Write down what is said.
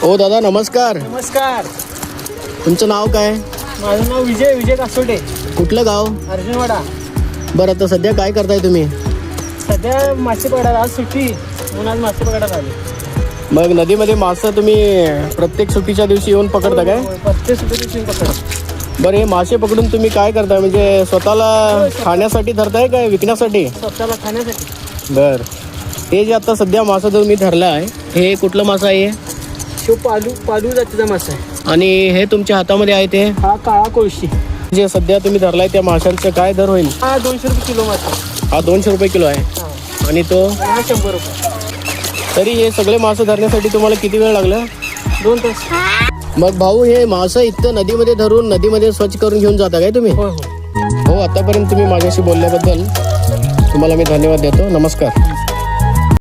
ओ दादा नमस्कार. नमस्कार. तुमचं नाव काय? माझं नाव विजय कासोटे. कुठलं गाव? अर्जुनवाडा. बरं आता सध्या काय करताय तुम्ही? सध्या मासे पकडायला आज सुट्टी म्हणून आज मासे पकडायला आले. मग नदीमध्ये मासे तुम्ही प्रत्येक सुट्टीच्या दिवशी येऊन पकडता काय? प्रत्येक सुट्टी पकडा. बरं हे मासे पकडून तुम्ही काय करताय? म्हणजे स्वतःला खाण्यासाठी धरताय काय विकण्यासाठी? स्वतःला खाण्यासाठी. बरं हे जे आता सध्या मासा जो मी धरला आहे हे कुठलं मासा आहे? शिव पालू जातीचा मासा आहे. आणि हे तुमच्या हातामध्ये आहे ते? हा काळा कोळशी. जे सध्या तुम्ही धरलाय त्या माशांचं काय दर होईल? हा 200 रुपये किलो मासा. हा 200 रुपये किलो आहे. हा. आणि तो? हा 100 रुपये. तरी हे सगळे मासे धरण्यासाठी तुम्हाला किती वेळ लागला? 2 तास. मग भाऊ हे मासं इथं नदीमध्ये धरून नदीमध्ये स्वच्छ करून घेऊन जाता काय तुम्ही? हो. हो आतापर्यंत तुम्ही माझ्याशी बोलल्याबद्दल तुम्हाला मी धन्यवाद देतो. नमस्कार.